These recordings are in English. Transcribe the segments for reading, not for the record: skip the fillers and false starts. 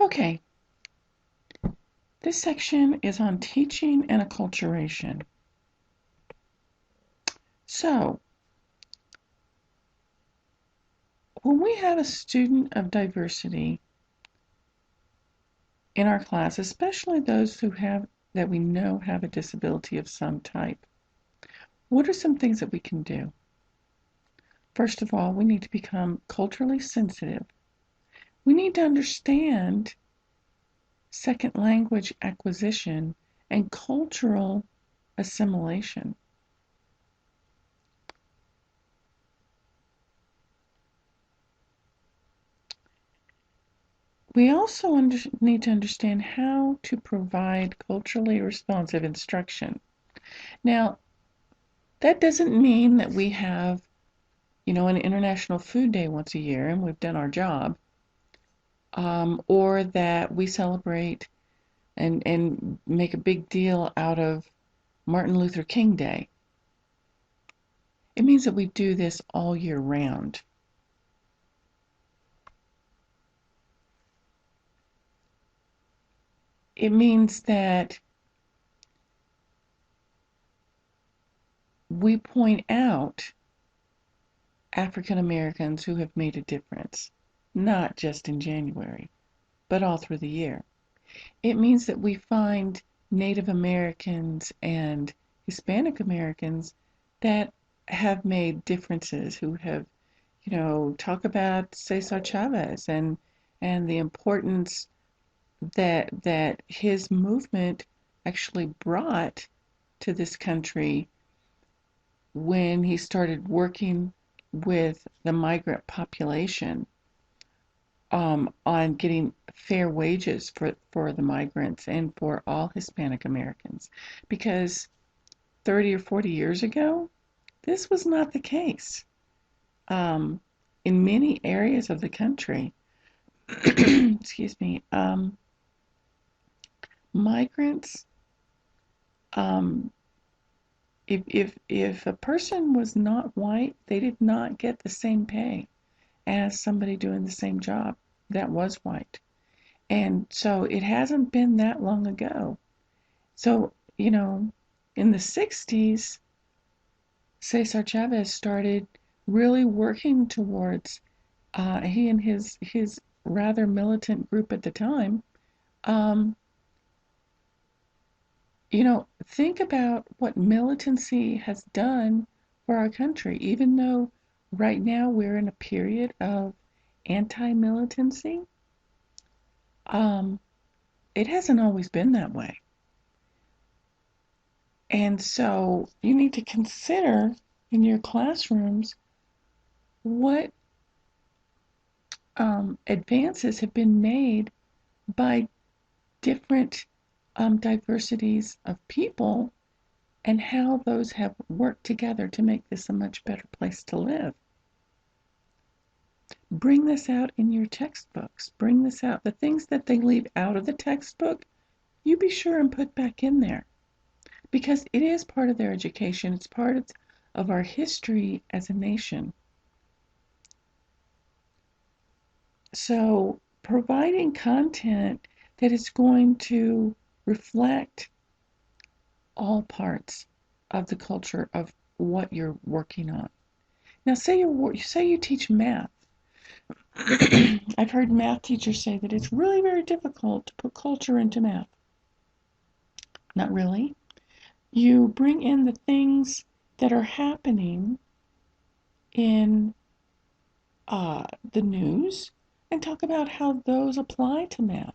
Okay, this section is on teaching and acculturation. So, when we have a student of diversity in our class, especially those that we know have a disability of some type, what are some things that we can do? First of all, we need to become culturally sensitive. We need to understand second language acquisition and cultural assimilation. We also need to understand how to provide culturally responsive instruction. Now, that doesn't mean that we have, an International Food Day once a year and we've done our job, or that we celebrate and make a big deal out of Martin Luther King Day. It means that we do this all year round. It means that we point out African Americans who have made a difference, not just in January, but all through the year. It means that we find Native Americans and Hispanic Americans that have made differences, who have, talk about Cesar Chavez and the importance that his movement actually brought to this country when he started working with the migrant population, on getting fair wages for the migrants and for all Hispanic Americans. Because 30 or 40 years ago, this was not the case. In many areas of the country, excuse me, migrants, um, if a person was not white, they did not get the same pay as somebody doing the same job that was white. And so it hasn't been that long ago. So, in the 60s, Cesar Chavez started really working towards, he and his rather militant group at the time, um, think about what militancy has done for our country, even though right now we're in a period of anti-militancy. Um, it hasn't always been that way. And so you need to consider in your classrooms what advances have been made by different diversities of people and how those have worked together to make this a much better place to live. Bring this out in your textbooks. Bring this out. The things that they leave out of the textbook, you be sure and put back in there, because it is part of their education. It's part of our history as a nation. So providing content that is going to reflect all parts of the culture of what you're working on. Now, say you teach math. I've heard math teachers say that it's really very difficult to put culture into math. Not really. You bring in the things that are happening in the news and talk about how those apply to math.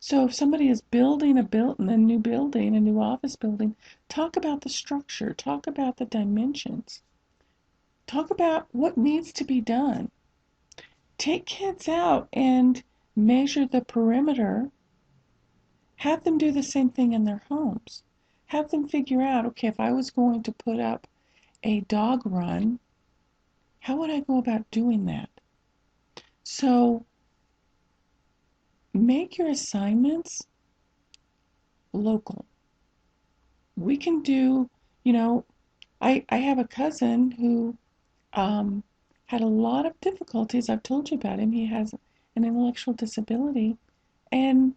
So if somebody is building a new building, a new office building, talk about the structure, talk about the dimensions, talk about what needs to be done. Take kids out and measure the perimeter. Have them do the same thing in their homes. Have them figure out, okay, if I was going to put up a dog run, how would I go about doing that? So make your assignments local. We can do, you know, I have a cousin who had a lot of difficulties. I've told you about him. He has an intellectual disability, And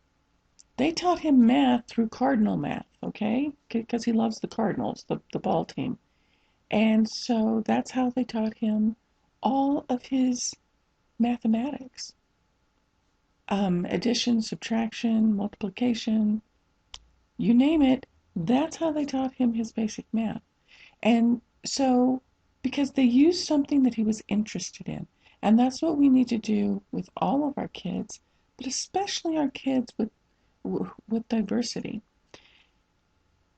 they taught him math through cardinal math, okay? Because he loves the Cardinals, the ball team. And so that's how they taught him all of his mathematics. Addition, subtraction, multiplication, you name it, that's how they taught him his basic math. And so, because they used something that he was interested in. And that's what we need to do with all of our kids, but especially our kids with diversity.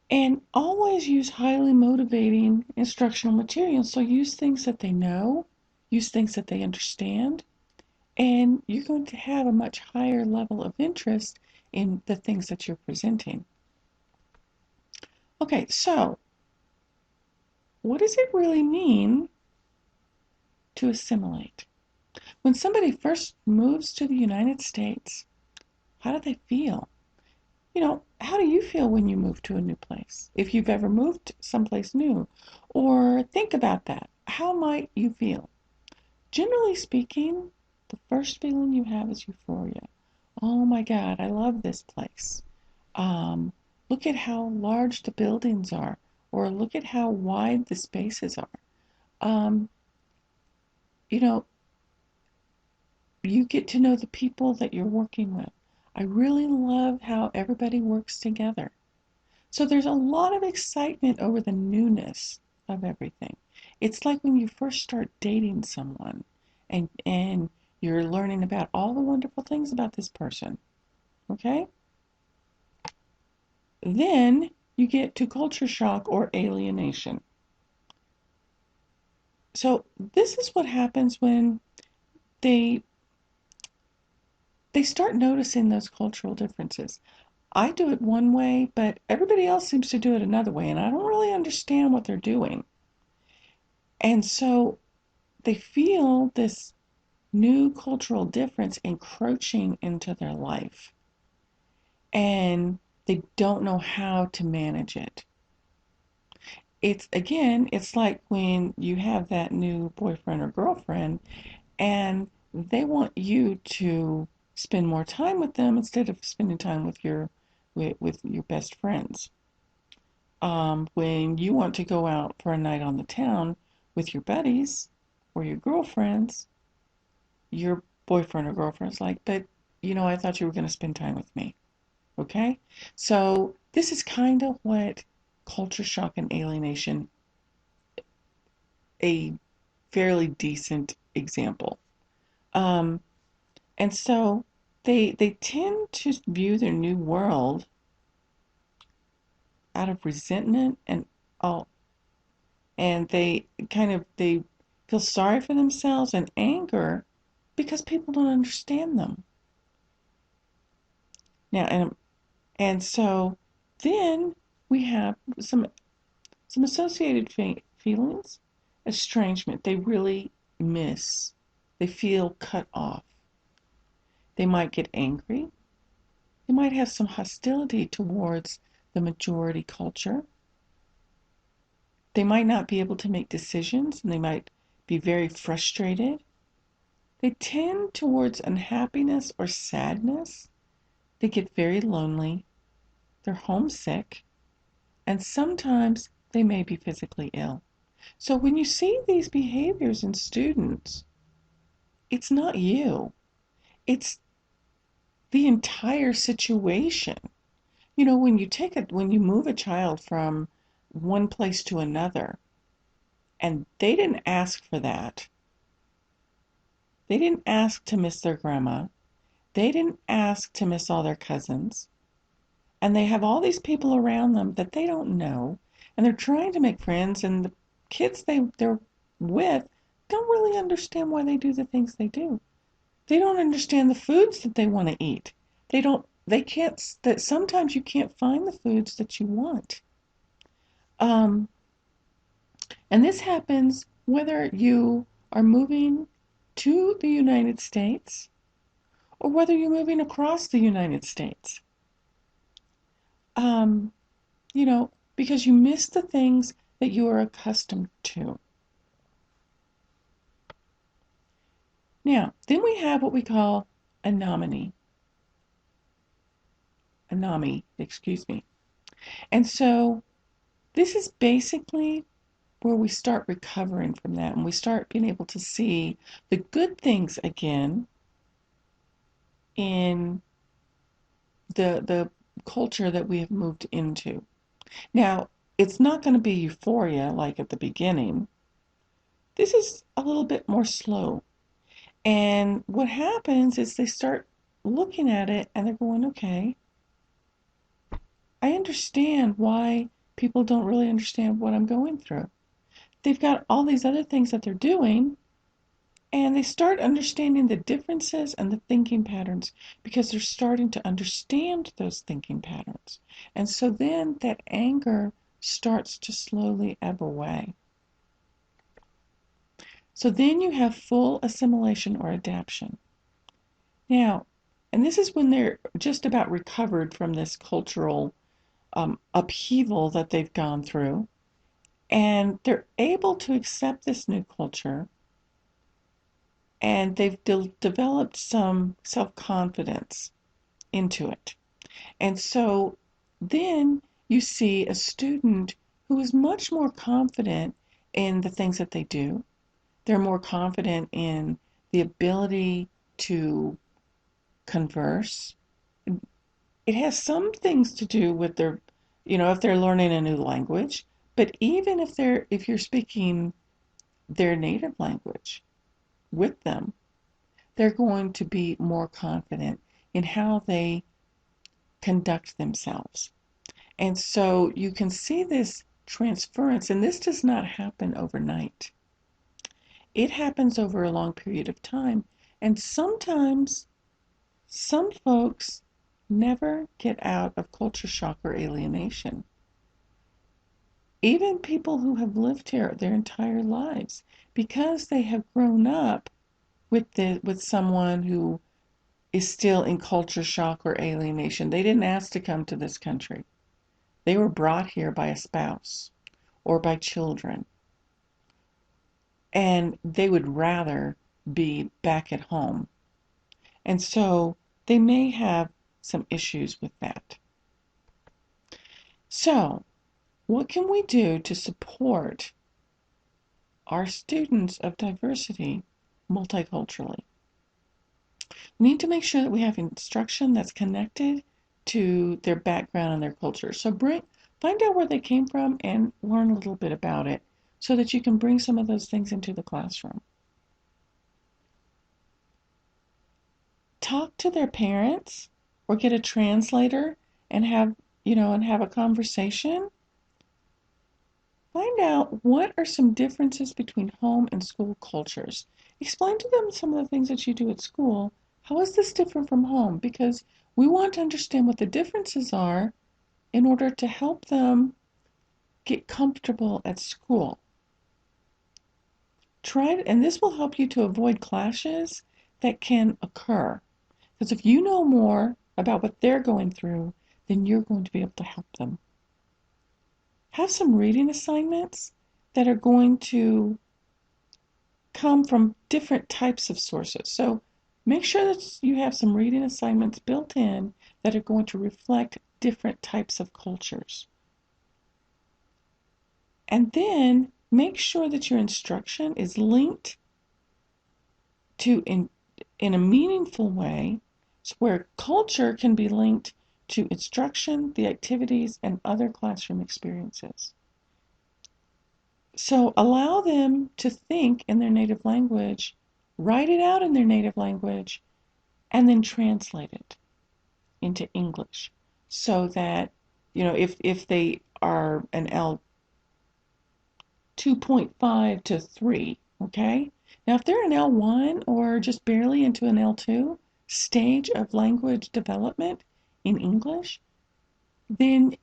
And always use highly motivating instructional materials. So use things that they know, use things that they understand, and you're going to have a much higher level of interest in the things that you're presenting. Okay, so what does it really mean to assimilate? When somebody first moves to the United States, how do they feel? How do you feel when you move to a new place? If you've ever moved someplace new, or think about that, how might you feel? Generally speaking, the first feeling you have is euphoria. Oh my God, I love this place. Um, Look at how large the buildings are, or look at how wide the spaces are. Um, you know, you get to know the people that you're working with. I really love how everybody works together. So there's a lot of excitement over the newness of everything. It's like when you first start dating someone and you're learning about all the wonderful things about this person. Okay? Then you get to culture shock or alienation. So this is what happens when they they start noticing those cultural differences. I do it one way, but everybody else seems to do it another way, and I don't really understand what they're doing. And so they feel this new cultural difference encroaching into their life, and they don't know how to manage it. It's like when you have that new boyfriend or girlfriend and they want you to spend more time with them instead of spending time with your best friends. When you want to go out for a night on the town with your buddies or your girlfriends, your boyfriend or girlfriend's like, but I thought you were going to spend time with me. Okay? So this is kind of what culture shock and alienation, a fairly decent example. Um, and so they tend to view their new world out of resentment all and they feel sorry for themselves and anger because people don't understand them. Now and so then we have some associated feelings, estrangement. They really miss. They feel cut off. They might get angry. They might have some hostility towards the majority culture. They might not be able to make decisions and they might be very frustrated. They tend towards unhappiness or sadness. They get very lonely. They're homesick. And sometimes they may be physically ill. So when you see these behaviors in students, it's not you. It's the entire situation. When you move a child from one place to another, and they didn't ask for that. They didn't ask to miss their grandma. They didn't ask to miss all their cousins. And they have all these people around them that they don't know. And they're trying to make friends, and the kids they're with don't really understand why they do the things they do. They don't understand the foods that they want to eat. They can't, that sometimes you can't find the foods that you want. Um, and this happens whether you are moving to the United States or whether you're moving across the United States. Um, because you miss the things that you are accustomed to. Now, then we have what we call a nominee. NAMI, excuse me. And so this is basically where we start recovering from that and we start being able to see the good things again in the culture that we have moved into. Now, it's not going to be euphoria like at the beginning. This is a little bit more slow. And what happens is they start looking at it and they're going, okay, I understand why people don't really understand what I'm going through. They've got all these other things that they're doing, and they start understanding the differences and the thinking patterns because they're starting to understand those thinking patterns. And so then that anger starts to slowly ebb away. So then you have full assimilation or adaptation. Now, and this is when they're just about recovered from this cultural upheaval that they've gone through, and they're able to accept this new culture, and they've developed some self-confidence into it. And so then you see a student who is much more confident in the things that they do. They're more confident in the ability to converse. It has some things to do with their, if they're learning a new language, but even if you're speaking their native language with them, they're going to be more confident in how they conduct themselves. And so you can see this transference, and this does not happen overnight. It happens over a long period of time, and sometimes some folks never get out of culture shock or alienation. Even people who have lived here their entire lives, because they have grown up with someone who is still in culture shock or alienation. They didn't ask to come to this country. They were brought here by a spouse or by children, and they would rather be back at home. And so they may have some issues with that. So, what can we do to support our students of diversity multiculturally? We need to make sure that we have instruction that's connected to their background and their culture. So find out where they came from and learn a little bit about it so that you can bring some of those things into the classroom. Talk to their parents or get a translator and have a conversation. Find out what are some differences between home and school cultures. Explain to them some of the things that you do at school. How is this different from home? Because we want to understand what the differences are in order to help them get comfortable at school. And this will help you to avoid clashes that can occur. Because if you know more about what they're going through, then you're going to be able to help them. Have some reading assignments that are going to come from different types of sources. So make sure that you have some reading assignments built in that are going to reflect different types of cultures. And then make sure that your instruction is linked to in a meaningful way where culture can be linked to instruction, the activities, and other classroom experiences. So allow them to think in their native language, write it out in their native language, and then translate it into English so that, if they are an L 2.5 to 3, okay? Now, if they're an L1 or just barely into an L2 stage of language development in English, then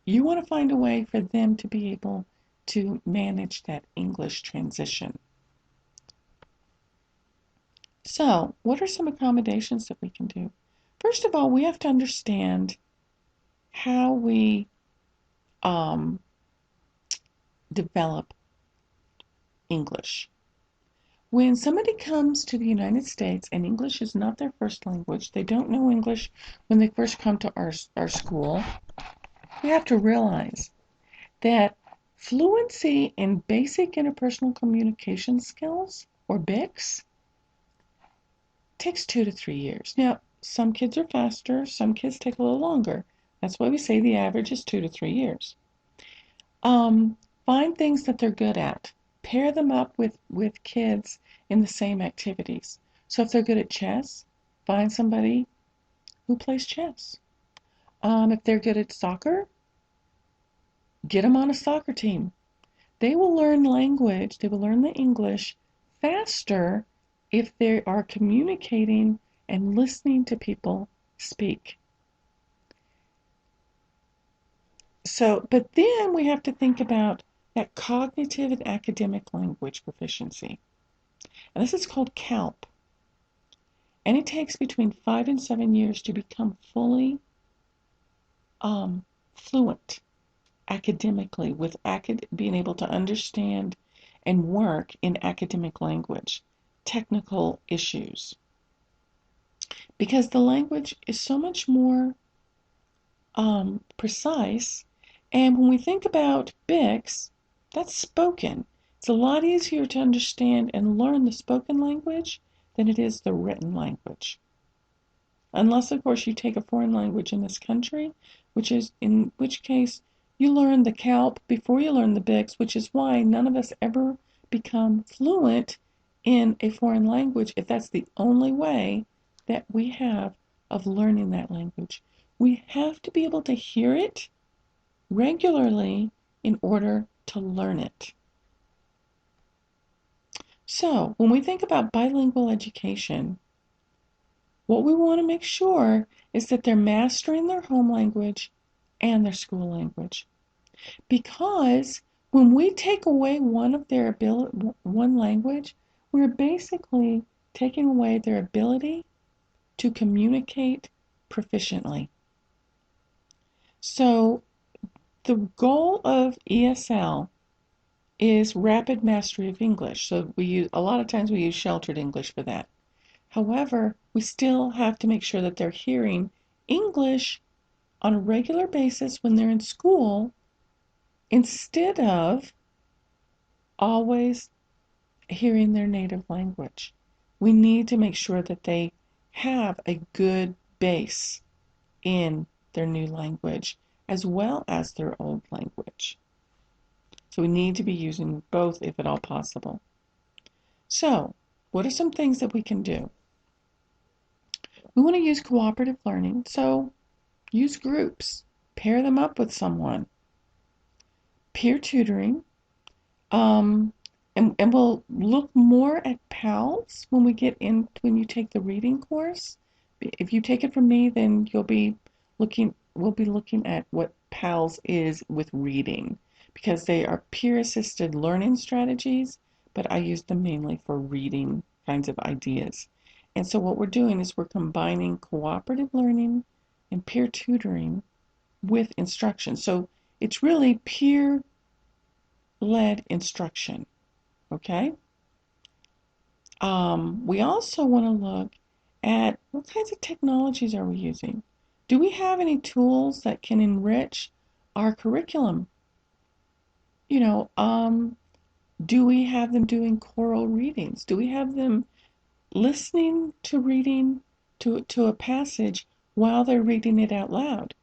you want to find a way for them to be able to manage that English transition. So, what are some accommodations that we can do? First of all, we have to understand how we develop English. When somebody comes to the United States and English is not their first language, they don't know English when they first come to our school, we have to realize that fluency in basic interpersonal communication skills, or BICS, takes 2 to 3 years. Now, some kids are faster, some kids take a little longer. That's why we say the average is 2 to 3 years. Find things that they're good at. Pair them up with kids in the same activities. So if they're good at chess, find somebody who plays chess. If they're good at soccer, get them on a soccer team. They will learn language, they will learn the English faster if they are communicating and listening to people speak. So, but then we have to think about that cognitive and academic language proficiency. And this is called CALP. And it takes between 5 and 7 years to become fully fluent academically, with being able to understand and work in academic language, technical issues. Because the language is so much more precise. And when we think about BICS, that's spoken. It's a lot easier to understand and learn the spoken language than it is the written language. Unless, of course, you take a foreign language in this country, in which case you learn the CALP before you learn the BICS, which is why none of us ever become fluent in a foreign language if that's the only way that we have of learning that language. We have to be able to hear it regularly in order to learn it. So, when we think about bilingual education, what we want to make sure is that they're mastering their home language and their school language. Because when we take away one language, we're basically taking away their ability to communicate proficiently. So the goal of ESL is rapid mastery of English. So a lot of times we use sheltered English for that. However, we still have to make sure that they're hearing English on a regular basis when they're in school, instead of always hearing their native language. We need to make sure that they have a good base in their new language as well as their old language. So we need to be using both if at all possible. So, what are some things that we can do? We want to use cooperative learning, so use groups. Pair them up with someone. Peer tutoring. And we'll look more at PALS when you take the reading course. If you take it from me, then we'll be looking at what PALS is with reading, because they are peer-assisted learning strategies, but I use them mainly for reading kinds of ideas. And so what we're doing is we're combining cooperative learning and peer tutoring with instruction. So it's really peer-led instruction, okay? We also want to look at what kinds of technologies are we using. Do we have any tools that can enrich our curriculum? Do we have them doing choral readings? Do we have them listening to reading to a passage while they're reading it out loud?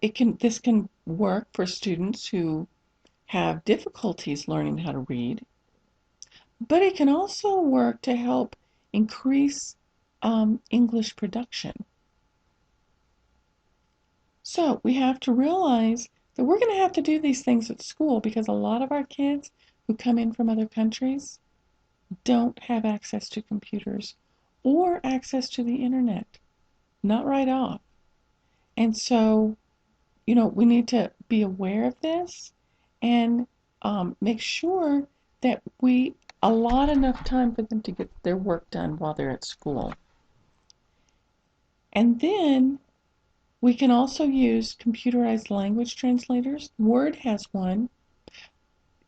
This can work for students who have difficulties learning how to read, but it can also work to help increase English production. So we have to realize that we're going to have to do these things at school, because a lot of our kids who come in from other countries don't have access to computers or access to the internet, not right off. And so, we need to be aware of this and make sure that we allot enough time for them to get their work done while they're at school. And then we can also use computerized language translators. Word has one.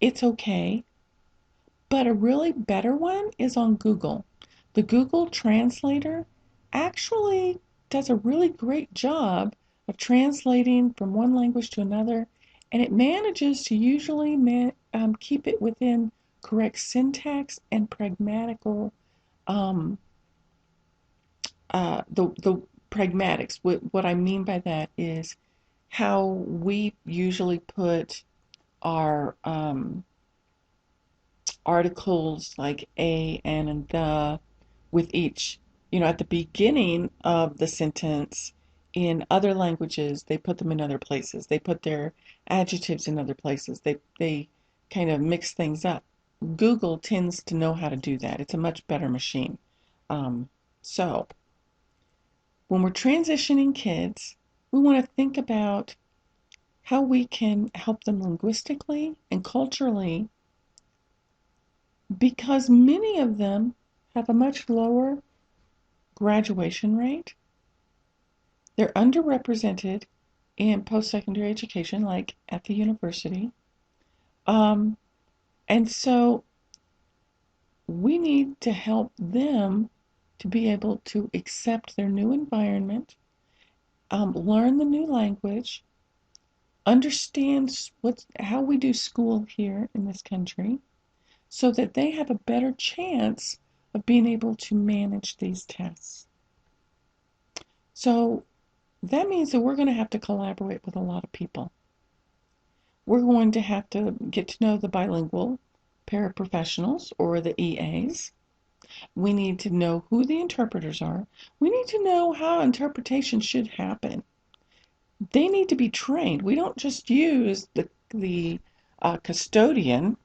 It's okay. But a really better one is on Google. The Google Translator actually does a really great job of translating from one language to another, and it manages to usually keep it within correct syntax and pragmatical um, the pragmatics. What I mean by that is how we usually put our articles like a, and the with each, at the beginning of the sentence. In other languages, they put them in other places. They put their adjectives in other places. They kind of mix things up. Google tends to know how to do that. It's a much better machine. So when we're transitioning kids, we want to think about how we can help them linguistically and culturally, because many of them have a much lower graduation rate. They're underrepresented in post-secondary education, like at the university. Um, and so we need to help them to be able to accept their new environment, learn the new language, understand how we do school here in this country, so that they have a better chance of being able to manage these tests. So that means that we're going to have to collaborate with a lot of people. We're going to have to get to know the bilingual paraprofessionals or the EAs. We need to know who the interpreters are. We need to know how interpretation should happen. They need to be trained. We don't just use the custodian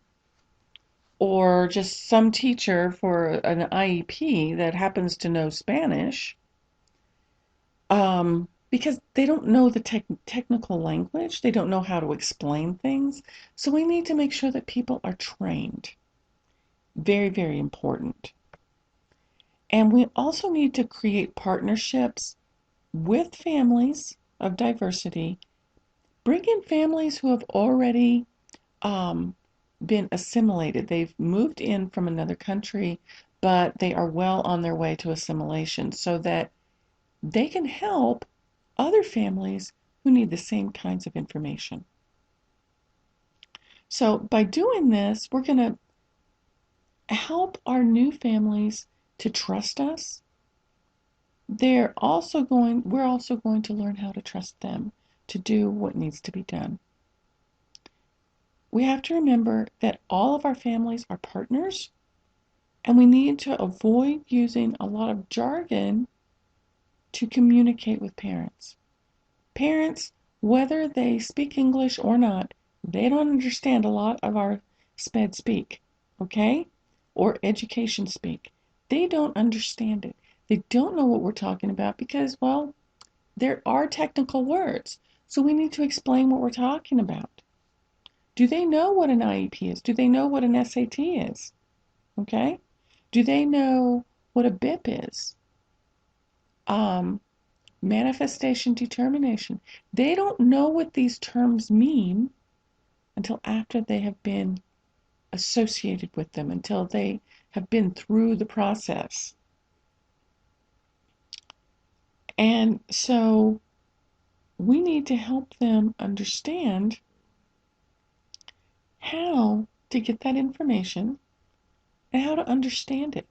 or just some teacher for an IEP that happens to know Spanish, because they don't know the technical language. They don't know how to explain things. So we need to make sure that people are trained. Very, very important. And we also need to create partnerships with families of diversity. Bring in families who have already um, been assimilated. They've moved in from another country, but they are well on their way to assimilation, so that they can help other families who need the same kinds of information. So by doing this, we're going to help our new families to trust us. We're also going to learn how to trust them to do what needs to be done. We have to remember that all of our families are partners, and we need to avoid using a lot of jargon to communicate with parents. Parents, whether they speak English or not, they don't understand a lot of our SPED speak, okay? Or education speak. They don't understand it. They don't know what we're talking about because, well, there are technical words. So we need to explain what we're talking about. Do they know what an IEP is? Do they know what an SAT is? Okay? Do they know what a BIP is? Um, Manifestation determination. They don't know what these terms mean until after they have been associated with them, until they have been through the process. And so we need to help them understand how to get that information and how to understand it.